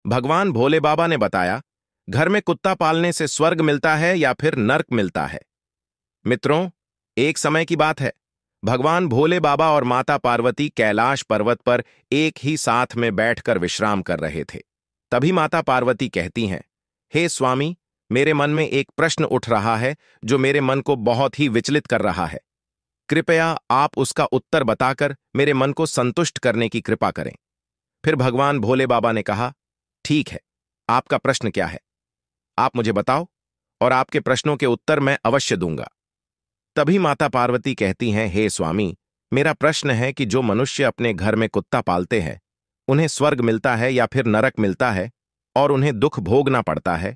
भगवान भोले बाबा ने बताया, घर में कुत्ता पालने से स्वर्ग मिलता है या फिर नर्क मिलता है। मित्रों, एक समय की बात है। भगवान भोले बाबा और माता पार्वती कैलाश पर्वत पर एक ही साथ में बैठकर विश्राम कर रहे थे। तभी माता पार्वती कहती हैं, हे स्वामी, मेरे मन में एक प्रश्न उठ रहा है जो मेरे मन को बहुत ही विचलित कर रहा है। कृपया आप उसका उत्तर बताकर मेरे मन को संतुष्ट करने की कृपा करें। फिर भगवान भोले बाबा ने कहा, ठीक है, आपका प्रश्न क्या है? आप मुझे बताओ और आपके प्रश्नों के उत्तर मैं अवश्य दूंगा। तभी माता पार्वती कहती हैं, हे स्वामी, मेरा प्रश्न है कि जो मनुष्य अपने घर में कुत्ता पालते हैं, उन्हें स्वर्ग मिलता है या फिर नरक मिलता है, और उन्हें दुख भोगना पड़ता है,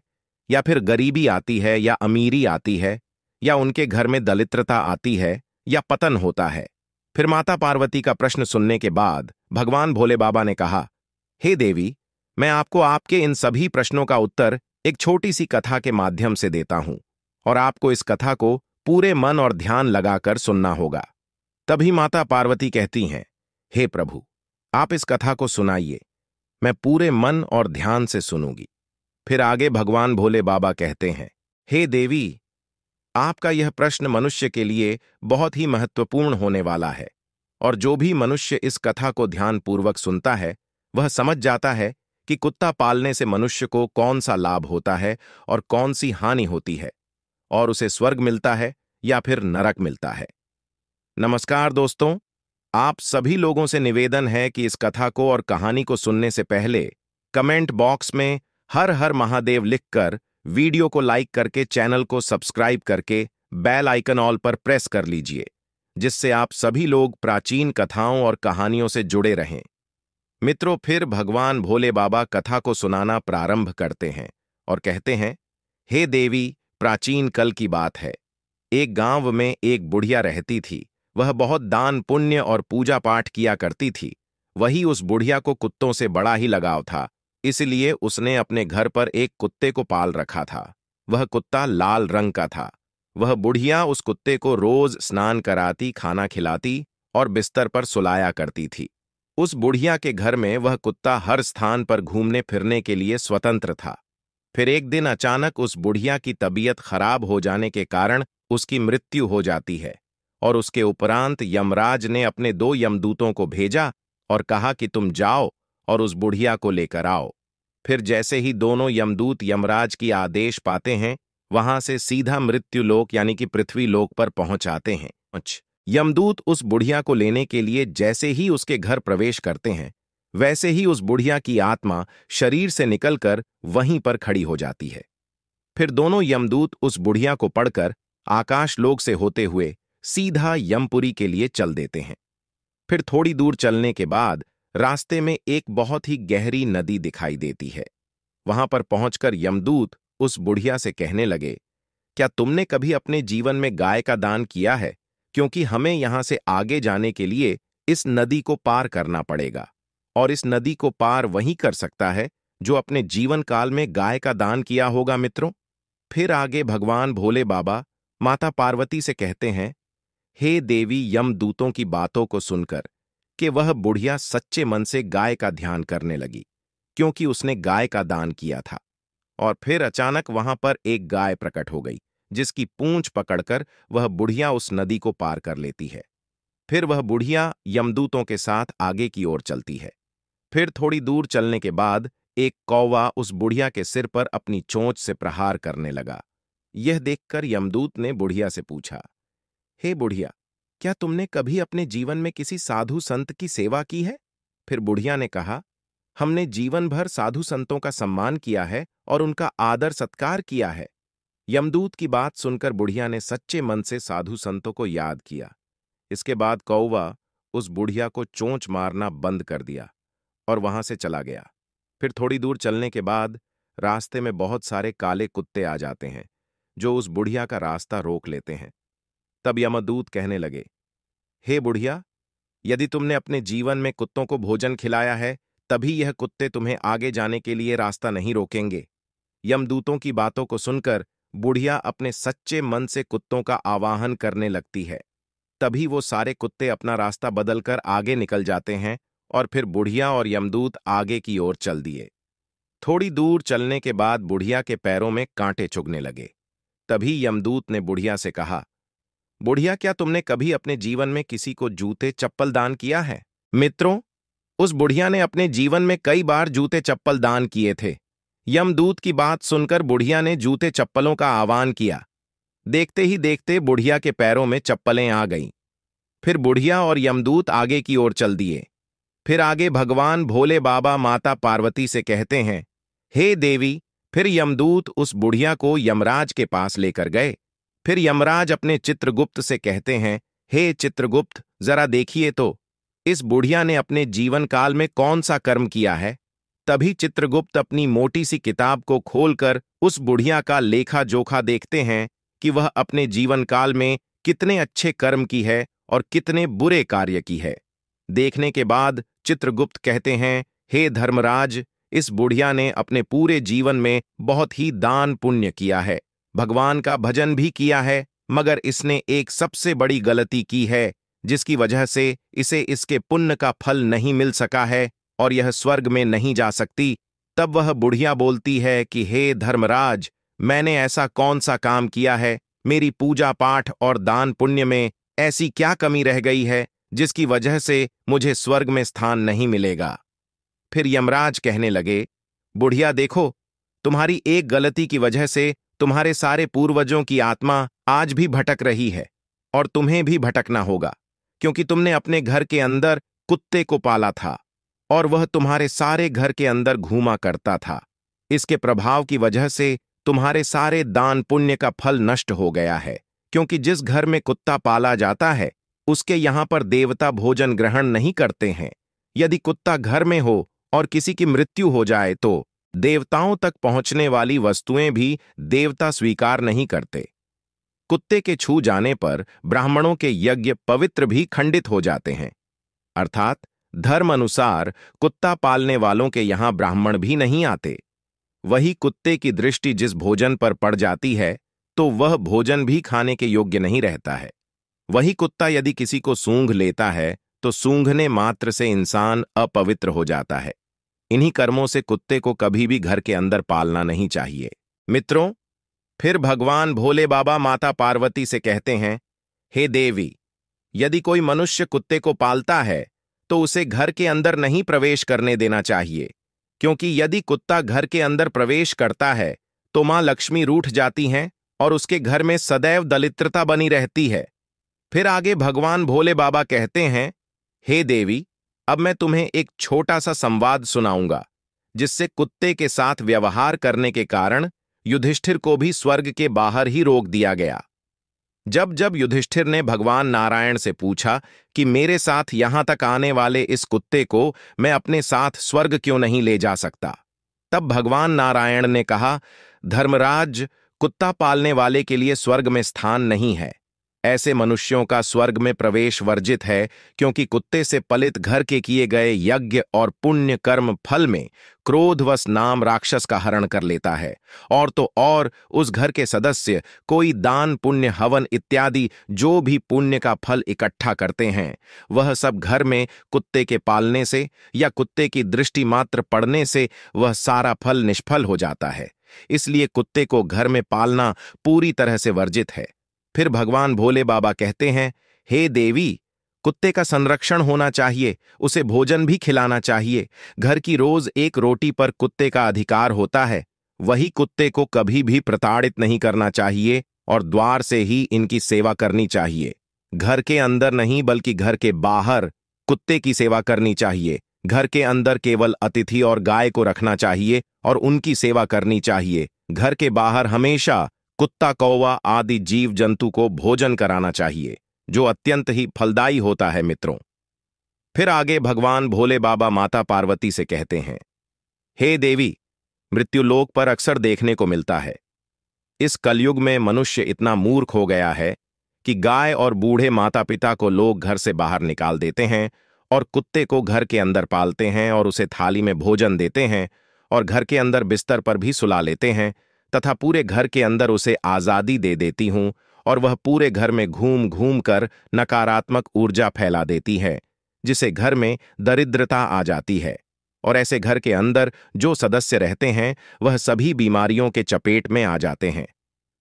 या फिर गरीबी आती है या अमीरी आती है, या उनके घर में दरिद्रता आती है या पतन होता है। फिर माता पार्वती का प्रश्न सुनने के बाद भगवान भोले बाबा ने कहा, हे देवी, मैं आपको आपके इन सभी प्रश्नों का उत्तर एक छोटी सी कथा के माध्यम से देता हूं, और आपको इस कथा को पूरे मन और ध्यान लगाकर सुनना होगा। तभी माता पार्वती कहती हैं, हे प्रभु, आप इस कथा को सुनाइए, मैं पूरे मन और ध्यान से सुनूंगी। फिर आगे भगवान भोले बाबा कहते हैं, हे देवी, आपका यह प्रश्न मनुष्य के लिए बहुत ही महत्वपूर्ण होने वाला है, और जो भी मनुष्य इस कथा को ध्यानपूर्वक सुनता है, वह समझ जाता है कि कुत्ता पालने से मनुष्य को कौन सा लाभ होता है और कौन सी हानि होती है, और उसे स्वर्ग मिलता है या फिर नरक मिलता है। नमस्कार दोस्तों, आप सभी लोगों से निवेदन है कि इस कथा को और कहानी को सुनने से पहले कमेंट बॉक्स में हर हर महादेव लिखकर, वीडियो को लाइक करके, चैनल को सब्सक्राइब करके बेल आइकन ऑल पर प्रेस कर लीजिए, जिससे आप सभी लोग प्राचीन कथाओं और कहानियों से जुड़े रहें। मित्रों, फिर भगवान भोले बाबा कथा को सुनाना प्रारंभ करते हैं और कहते हैं, हे देवी, प्राचीन कल की बात है। एक गांव में एक बुढ़िया रहती थी। वह बहुत दान पुण्य और पूजा पाठ किया करती थी। वही उस बुढ़िया को कुत्तों से बड़ा ही लगाव था, इसलिए उसने अपने घर पर एक कुत्ते को पाल रखा था। वह कुत्ता लाल रंग का था। वह बुढ़िया उस कुत्ते को रोज स्नान कराती, खाना खिलाती और बिस्तर पर सुलाया करती थी। उस बुढ़िया के घर में वह कुत्ता हर स्थान पर घूमने फिरने के लिए स्वतंत्र था। फिर एक दिन अचानक उस बुढ़िया की तबीयत खराब हो जाने के कारण उसकी मृत्यु हो जाती है, और उसके उपरांत यमराज ने अपने 2 यमदूतों को भेजा और कहा कि तुम जाओ और उस बुढ़िया को लेकर आओ। फिर जैसे ही दोनों यमदूत यमराज की आदेश पाते हैं, वहां से सीधा मृत्युलोक यानी कि पृथ्वी लोक पर पहुंच आते हैं। यमदूत उस बुढ़िया को लेने के लिए जैसे ही उसके घर प्रवेश करते हैं, वैसे ही उस बुढ़िया की आत्मा शरीर से निकलकर वहीं पर खड़ी हो जाती है। फिर दोनों यमदूत उस बुढ़िया को पढ़कर आकाश लोक से होते हुए सीधा यमपुरी के लिए चल देते हैं। फिर थोड़ी दूर चलने के बाद रास्ते में एक बहुत ही गहरी नदी दिखाई देती है। वहां पर पहुंचकर यमदूत उस बुढ़िया से कहने लगे, क्या तुमने कभी अपने जीवन में गाय का दान किया है? क्योंकि हमें यहां से आगे जाने के लिए इस नदी को पार करना पड़ेगा, और इस नदी को पार वही कर सकता है जो अपने जीवन काल में गाय का दान किया होगा। मित्रों, फिर आगे भगवान भोले बाबा माता पार्वती से कहते हैं, हे देवी, यमदूतों की बातों को सुनकर कि वह बुढ़िया सच्चे मन से गाय का ध्यान करने लगी, क्योंकि उसने गाय का दान किया था। और फिर अचानक वहां पर एक गाय प्रकट हो गई, जिसकी पूंछ पकड़कर वह बुढ़िया उस नदी को पार कर लेती है। फिर वह बुढ़िया यमदूतों के साथ आगे की ओर चलती है। फिर थोड़ी दूर चलने के बाद एक कौवा उस बुढ़िया के सिर पर अपनी चोंच से प्रहार करने लगा। यह देखकर यमदूत ने बुढ़िया से पूछा, हे बुढ़िया, क्या तुमने कभी अपने जीवन में किसी साधु संत की सेवा की है? फिर बुढ़िया ने कहा, हमने जीवन भर साधु संतों का सम्मान किया है और उनका आदर सत्कार किया है। यमदूत की बात सुनकर बुढ़िया ने सच्चे मन से साधु संतों को याद किया। इसके बाद कौवा उस बुढ़िया को चोंच मारना बंद कर दिया और वहां से चला गया। फिर थोड़ी दूर चलने के बाद रास्ते में बहुत सारे काले कुत्ते आ जाते हैं, जो उस बुढ़िया का रास्ता रोक लेते हैं। तब यमदूत कहने लगे, हे बुढ़िया, यदि तुमने अपने जीवन में कुत्तों को भोजन खिलाया है, तभी यह कुत्ते तुम्हें आगे जाने के लिए रास्ता नहीं रोकेंगे। यमदूतों की बातों को सुनकर बुढ़िया अपने सच्चे मन से कुत्तों का आवाहन करने लगती है। तभी वो सारे कुत्ते अपना रास्ता बदलकर आगे निकल जाते हैं, और फिर बुढ़िया और यमदूत आगे की ओर चल दिए। थोड़ी दूर चलने के बाद बुढ़िया के पैरों में कांटे चुभने लगे। तभी यमदूत ने बुढ़िया से कहा, बुढ़िया, क्या तुमने कभी अपने जीवन में किसी को जूते चप्पल दान किया है? मित्रों, उस बुढ़िया ने अपने जीवन में कई बार जूते चप्पल दान किए थे। यमदूत की बात सुनकर बुढ़िया ने जूते चप्पलों का आह्वान किया। देखते ही देखते बुढ़िया के पैरों में चप्पलें आ गईं। फिर बुढ़िया और यमदूत आगे की ओर चल दिए। फिर आगे भगवान भोले बाबा माता पार्वती से कहते हैं, हे देवी। फिर यमदूत उस बुढ़िया को यमराज के पास लेकर गए। फिर यमराज अपने चित्रगुप्त से कहते हैं, हे चित्रगुप्त, जरा देखिए तो इस बुढ़िया ने अपने जीवन काल में कौन सा कर्म किया है। तभी चित्रगुप्त अपनी मोटी सी किताब को खोलकर उस बुढ़िया का लेखा जोखा देखते हैं कि वह अपने जीवन काल में कितने अच्छे कर्म की है और कितने बुरे कार्य की है। देखने के बाद चित्रगुप्त कहते हैं, हे धर्मराज, इस बुढ़िया ने अपने पूरे जीवन में बहुत ही दान पुण्य किया है, भगवान का भजन भी किया है, मगर इसने एक सबसे बड़ी गलती की है जिसकी वजह से इसे इसके पुण्य का फल नहीं मिल सका है और यह स्वर्ग में नहीं जा सकती। तब वह बुढ़िया बोलती है कि हे धर्मराज, मैंने ऐसा कौन सा काम किया है, मेरी पूजा पाठ और दान पुण्य में ऐसी क्या कमी रह गई है जिसकी वजह से मुझे स्वर्ग में स्थान नहीं मिलेगा। फिर यमराज कहने लगे, बुढ़िया देखो, तुम्हारी एक गलती की वजह से तुम्हारे सारे पूर्वजों की आत्मा आज भी भटक रही है और तुम्हें भी भटकना होगा, क्योंकि तुमने अपने घर के अंदर कुत्ते को पाला था और वह तुम्हारे सारे घर के अंदर घूमा करता था। इसके प्रभाव की वजह से तुम्हारे सारे दान पुण्य का फल नष्ट हो गया है, क्योंकि जिस घर में कुत्ता पाला जाता है उसके यहां पर देवता भोजन ग्रहण नहीं करते हैं। यदि कुत्ता घर में हो और किसी की मृत्यु हो जाए तो देवताओं तक पहुंचने वाली वस्तुएं भी देवता स्वीकार नहीं करते। कुत्ते के छू जाने पर ब्राह्मणों के यज्ञ पवित्र भी खंडित हो जाते हैं। अर्थात धर्म अनुसार कुत्ता पालने वालों के यहां ब्राह्मण भी नहीं आते। वही कुत्ते की दृष्टि जिस भोजन पर पड़ जाती है तो वह भोजन भी खाने के योग्य नहीं रहता है। वही कुत्ता यदि किसी को सूंघ लेता है तो सूंघने मात्र से इंसान अपवित्र हो जाता है। इन्हीं कर्मों से कुत्ते को कभी भी घर के अंदर पालना नहीं चाहिए। मित्रों, फिर भगवान भोले बाबा माता पार्वती से कहते हैं, हे देवी, यदि कोई मनुष्य कुत्ते को पालता है तो उसे घर के अंदर नहीं प्रवेश करने देना चाहिए, क्योंकि यदि कुत्ता घर के अंदर प्रवेश करता है तो मां लक्ष्मी रूठ जाती हैं और उसके घर में सदैव दरिद्रता बनी रहती है। फिर आगे भगवान भोले बाबा कहते हैं, हे देवी, अब मैं तुम्हें एक छोटा सा संवाद सुनाऊंगा जिससे कुत्ते के साथ व्यवहार करने के कारण युधिष्ठिर को भी स्वर्ग के बाहर ही रोक दिया गया। जब जब युधिष्ठिर ने भगवान नारायण से पूछा कि मेरे साथ यहां तक आने वाले इस कुत्ते को मैं अपने साथ स्वर्ग क्यों नहीं ले जा सकता, तब भगवान नारायण ने कहा, धर्मराज, कुत्ता पालने वाले के लिए स्वर्ग में स्थान नहीं है। ऐसे मनुष्यों का स्वर्ग में प्रवेश वर्जित है, क्योंकि कुत्ते से पलित घर के किए गए यज्ञ और पुण्य कर्म फल में क्रोधवश नाम राक्षस का हरण कर लेता है, और तो और उस घर के सदस्य कोई दान पुण्य हवन इत्यादि जो भी पुण्य का फल इकट्ठा करते हैं वह सब घर में कुत्ते के पालने से या कुत्ते की दृष्टि मात्र पड़ने से वह सारा फल निष्फल हो जाता है। इसलिए कुत्ते को घर में पालना पूरी तरह से वर्जित है। फिर भगवान भोले बाबा कहते हैं, हे देवी, कुत्ते का संरक्षण होना चाहिए, उसे भोजन भी खिलाना चाहिए। घर की रोज एक रोटी पर कुत्ते का अधिकार होता है। वही कुत्ते को कभी भी प्रताड़ित नहीं करना चाहिए और द्वार से ही इनकी सेवा करनी चाहिए। घर के अंदर नहीं बल्कि घर के बाहर कुत्ते की सेवा करनी चाहिए। घर के अंदर केवल अतिथि और गाय को रखना चाहिए और उनकी सेवा करनी चाहिए। घर के बाहर हमेशा कुत्ता, कौवा आदि जीव जंतु को भोजन कराना चाहिए, जो अत्यंत ही फलदायी होता है। मित्रों, फिर आगे भगवान भोले बाबा माता पार्वती से कहते हैं, हे देवी, मृत्युलोक पर अक्सर देखने को मिलता है। इस कलयुग में मनुष्य इतना मूर्ख हो गया है कि गाय और बूढ़े माता पिता को लोग घर से बाहर निकाल देते हैं और कुत्ते को घर के अंदर पालते हैं और उसे थाली में भोजन देते हैं और घर के अंदर बिस्तर पर भी सुला लेते हैं तथा पूरे घर के अंदर उसे आजादी दे देती हूं और वह पूरे घर में घूम घूम कर नकारात्मक ऊर्जा फैला देती है, जिसे घर में दरिद्रता आ जाती है और ऐसे घर के अंदर जो सदस्य रहते हैं वह सभी बीमारियों के चपेट में आ जाते हैं।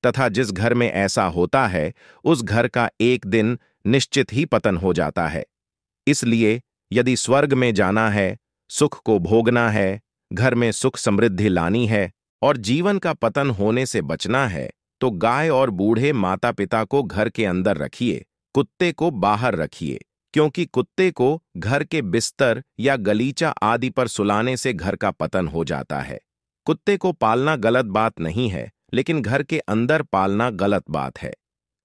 तथा जिस घर में ऐसा होता है उस घर का एक दिन निश्चित ही पतन हो जाता है। इसलिए यदि स्वर्ग में जाना है, सुख को भोगना है, घर में सुख समृद्धि लानी है और जीवन का पतन होने से बचना है, तो गाय और बूढ़े माता पिता को घर के अंदर रखिए, कुत्ते को बाहर रखिए, क्योंकि कुत्ते को घर के बिस्तर या गलीचा आदि पर सुलाने से घर का पतन हो जाता है। कुत्ते को पालना गलत बात नहीं है, लेकिन घर के अंदर पालना गलत बात है।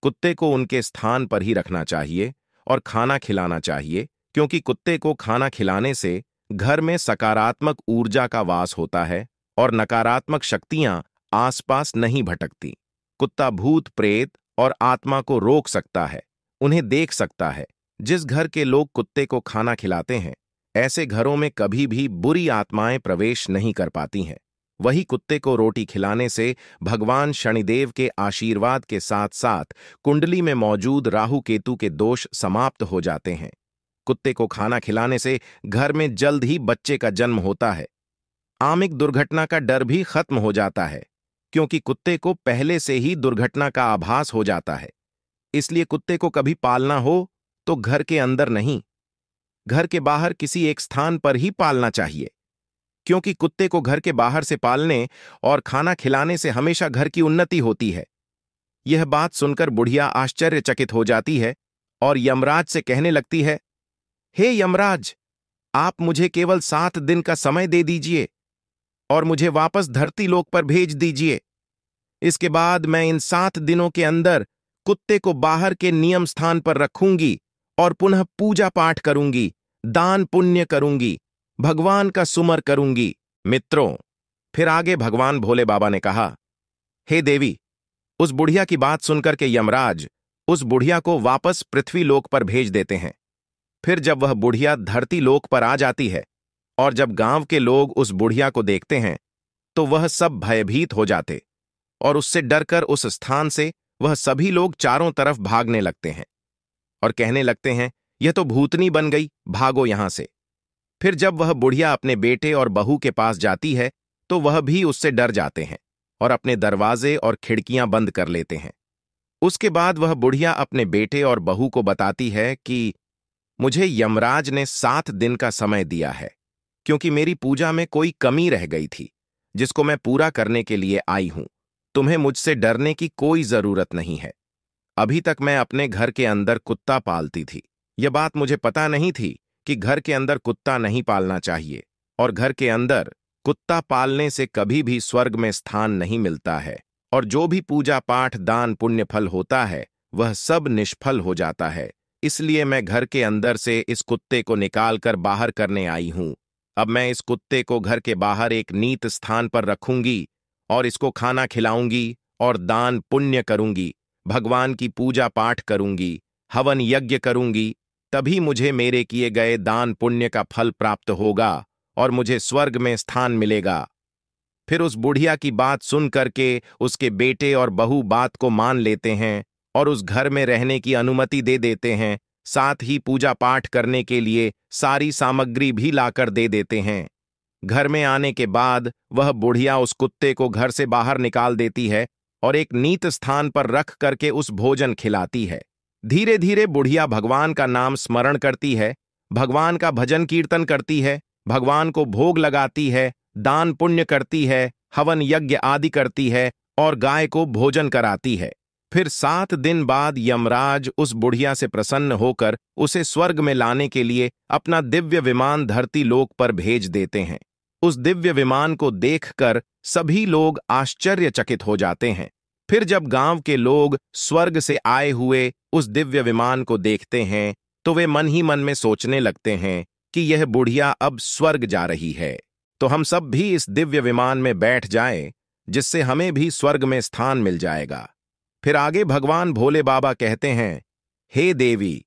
कुत्ते को उनके स्थान पर ही रखना चाहिए और खाना खिलाना चाहिए, क्योंकि कुत्ते को खाना खिलाने से घर में सकारात्मक ऊर्जा का वास होता है और नकारात्मक शक्तियां आसपास नहीं भटकती। कुत्ता भूत प्रेत और आत्मा को रोक सकता है, उन्हें देख सकता है। जिस घर के लोग कुत्ते को खाना खिलाते हैं, ऐसे घरों में कभी भी बुरी आत्माएं प्रवेश नहीं कर पाती हैं। वही कुत्ते को रोटी खिलाने से भगवान शनिदेव के आशीर्वाद के साथ साथ कुंडली में मौजूद राहु केतु के दोष समाप्त हो जाते हैं। कुत्ते को खाना खिलाने से घर में जल्द ही बच्चे का जन्म होता है। आमिक दुर्घटना का डर भी खत्म हो जाता है, क्योंकि कुत्ते को पहले से ही दुर्घटना का आभास हो जाता है। इसलिए कुत्ते को कभी पालना हो तो घर के अंदर नहीं, घर के बाहर किसी एक स्थान पर ही पालना चाहिए, क्योंकि कुत्ते को घर के बाहर से पालने और खाना खिलाने से हमेशा घर की उन्नति होती है। यह बात सुनकर बुढ़िया आश्चर्यचकित हो जाती है और यमराज से कहने लगती है, हे यमराज, आप मुझे केवल 7 दिन का समय दे दीजिए और मुझे वापस धरती लोक पर भेज दीजिए। इसके बाद मैं इन 7 दिनों के अंदर कुत्ते को बाहर के नियम स्थान पर रखूंगी और पुनः पूजा पाठ करूंगी, दान पुण्य करूंगी, भगवान का सुमर करूंगी। मित्रों, फिर आगे भगवान भोले बाबा ने कहा, हे देवी, उस बुढ़िया की बात सुनकर के यमराज उस बुढ़िया को वापस पृथ्वी लोक पर भेज देते हैं। फिर जब वह बुढ़िया धरती लोक पर आ जाती है और जब गांव के लोग उस बुढ़िया को देखते हैं तो वह सब भयभीत हो जाते और उससे डरकर उस स्थान से वह सभी लोग चारों तरफ भागने लगते हैं और कहने लगते हैं, यह तो भूतनी बन गई, भागो यहां से। फिर जब वह बुढ़िया अपने बेटे और बहू के पास जाती है तो वह भी उससे डर जाते हैं और अपने दरवाजे और खिड़कियां बंद कर लेते हैं। उसके बाद वह बुढ़िया अपने बेटे और बहू को बताती है कि मुझे यमराज ने 7 दिन का समय दिया है, क्योंकि मेरी पूजा में कोई कमी रह गई थी, जिसको मैं पूरा करने के लिए आई हूं। तुम्हें मुझसे डरने की कोई जरूरत नहीं है। अभी तक मैं अपने घर के अंदर कुत्ता पालती थी। यह बात मुझे पता नहीं थी कि घर के अंदर कुत्ता नहीं पालना चाहिए और घर के अंदर कुत्ता पालने से कभी भी स्वर्ग में स्थान नहीं मिलता है और जो भी पूजा पाठ दान पुण्य फल होता है वह सब निष्फल हो जाता है। इसलिए मैं घर के अंदर से इस कुत्ते को निकाल कर बाहर करने आई हूं। अब मैं इस कुत्ते को घर के बाहर एक नीत स्थान पर रखूंगी और इसको खाना खिलाऊंगी और दान पुण्य करूंगी, भगवान की पूजा पाठ करूंगी, हवन यज्ञ करूंगी। तभी मुझे मेरे किए गए दान पुण्य का फल प्राप्त होगा और मुझे स्वर्ग में स्थान मिलेगा। फिर उस बुढ़िया की बात सुन करके उसके बेटे और बहू बात को मान लेते हैं और उस घर में रहने की अनुमति दे देते हैं, साथ ही पूजा पाठ करने के लिए सारी सामग्री भी लाकर दे देते हैं। घर में आने के बाद वह बुढ़िया उस कुत्ते को घर से बाहर निकाल देती है और एक नीत स्थान पर रख करके उस भोजन खिलाती है। धीरे धीरे बुढ़िया भगवान का नाम स्मरण करती है, भगवान का भजन कीर्तन करती है, भगवान को भोग लगाती है, दान पुण्य करती है, हवन यज्ञ आदि करती है और गाय को भोजन कराती है। फिर 7 दिन बाद यमराज उस बुढ़िया से प्रसन्न होकर उसे स्वर्ग में लाने के लिए अपना दिव्य विमान धरती लोक पर भेज देते हैं। उस दिव्य विमान को देखकर सभी लोग आश्चर्यचकित हो जाते हैं। फिर जब गांव के लोग स्वर्ग से आए हुए उस दिव्य विमान को देखते हैं तो वे मन ही मन में सोचने लगते हैं कि यह बुढ़िया अब स्वर्ग जा रही है, तो हम सब भी इस दिव्य विमान में बैठ जाएं, जिससे हमें भी स्वर्ग में स्थान मिल जाएगा। फिर आगे भगवान भोले बाबा कहते हैं, हे देवी,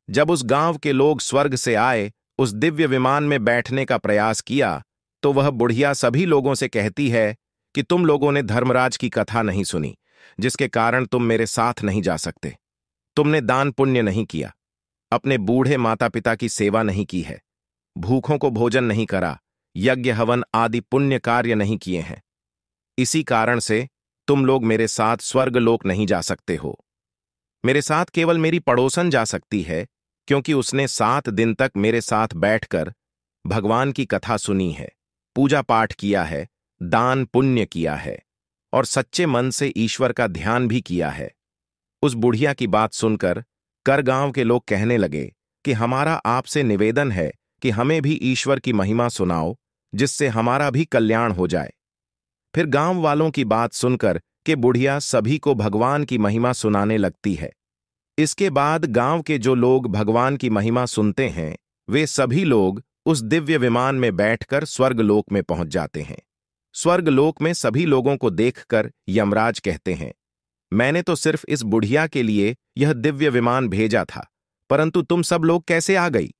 जब उस गांव के लोग स्वर्ग से आए उस दिव्य विमान में बैठने का प्रयास किया तो वह बुढ़िया सभी लोगों से कहती है कि तुम लोगों ने धर्मराज की कथा नहीं सुनी, जिसके कारण तुम मेरे साथ नहीं जा सकते। तुमने दान पुण्य नहीं किया, अपने बूढ़े माता पिता की सेवा नहीं की है, भूखों को भोजन नहीं करा, यज्ञ हवन आदि पुण्य कार्य नहीं किए हैं। इसी कारण से तुम लोग मेरे साथ स्वर्गलोक नहीं जा सकते हो। मेरे साथ केवल मेरी पड़ोसन जा सकती है, क्योंकि उसने 7 दिन तक मेरे साथ बैठकर भगवान की कथा सुनी है, पूजा पाठ किया है, दान पुण्य किया है और सच्चे मन से ईश्वर का ध्यान भी किया है। उस बुढ़िया की बात सुनकर कर गांव के लोग कहने लगे कि हमारा आपसे निवेदन है कि हमें भी ईश्वर की महिमा सुनाओ, जिससे हमारा भी कल्याण हो जाए। फिर गांव वालों की बात सुनकर कि बुढ़िया सभी को भगवान की महिमा सुनाने लगती है। इसके बाद गांव के जो लोग भगवान की महिमा सुनते हैं, वे सभी लोग उस दिव्य विमान में बैठकर स्वर्गलोक में पहुंच जाते हैं। स्वर्गलोक में सभी लोगों को देखकर यमराज कहते हैं, मैंने तो सिर्फ इस बुढ़िया के लिए यह दिव्य विमान भेजा था, परंतु तुम सब लोग कैसे आ गई?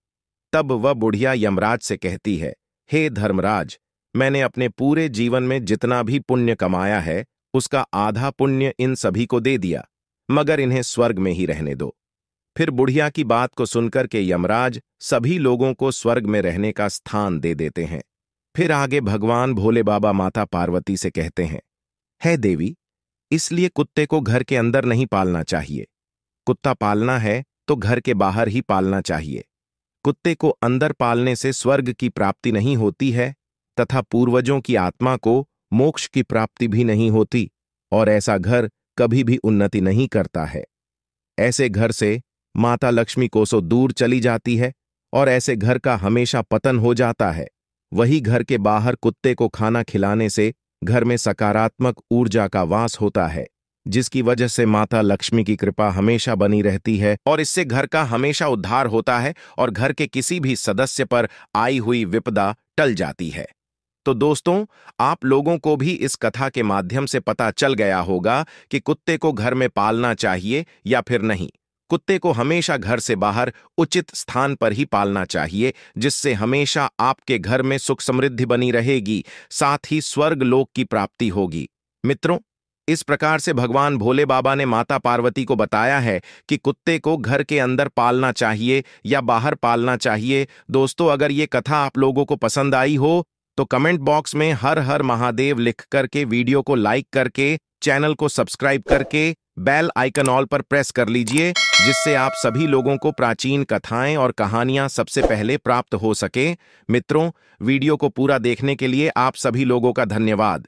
तब वह बुढ़िया यमराज से कहती है, हे धर्मराज, मैंने अपने पूरे जीवन में जितना भी पुण्य कमाया है, उसका आधा पुण्य इन सभी को दे दिया, मगर इन्हें स्वर्ग में ही रहने दो। फिर बुढ़िया की बात को सुनकर के यमराज सभी लोगों को स्वर्ग में रहने का स्थान दे देते हैं। फिर आगे भगवान भोले बाबा माता पार्वती से कहते हैं, हे देवी, इसलिए कुत्ते को घर के अंदर नहीं पालना चाहिए। कुत्ता पालना है तो घर के बाहर ही पालना चाहिए। कुत्ते को अंदर पालने से स्वर्ग की प्राप्ति नहीं होती है तथा पूर्वजों की आत्मा को मोक्ष की प्राप्ति भी नहीं होती, और ऐसा घर कभी भी उन्नति नहीं करता है। ऐसे घर से माता लक्ष्मी कोसों दूर चली जाती है और ऐसे घर का हमेशा पतन हो जाता है। वही घर के बाहर कुत्ते को खाना खिलाने से घर में सकारात्मक ऊर्जा का वास होता है, जिसकी वजह से माता लक्ष्मी की कृपा हमेशा बनी रहती है और इससे घर का हमेशा उद्धार होता है और घर के किसी भी सदस्य पर आई हुई विपदा टल जाती है। तो दोस्तों, आप लोगों को भी इस कथा के माध्यम से पता चल गया होगा कि कुत्ते को घर में पालना चाहिए या फिर नहीं। कुत्ते को हमेशा घर से बाहर उचित स्थान पर ही पालना चाहिए, जिससे हमेशा आपके घर में सुख समृद्धि बनी रहेगी, साथ ही स्वर्ग लोक की प्राप्ति होगी। मित्रों, इस प्रकार से भगवान भोले बाबा ने माता पार्वती को बताया है कि कुत्ते को घर के अंदर पालना चाहिए या बाहर पालना चाहिए। दोस्तों, अगर ये कथा आप लोगों को पसंद आई हो तो कमेंट बॉक्स में हर हर महादेव लिख करके वीडियो को लाइक करके चैनल को सब्सक्राइब करके बेल आइकन ऑल पर प्रेस कर लीजिए, जिससे आप सभी लोगों को प्राचीन कथाएं और कहानियां सबसे पहले प्राप्त हो सके। मित्रों, वीडियो को पूरा देखने के लिए आप सभी लोगों का धन्यवाद।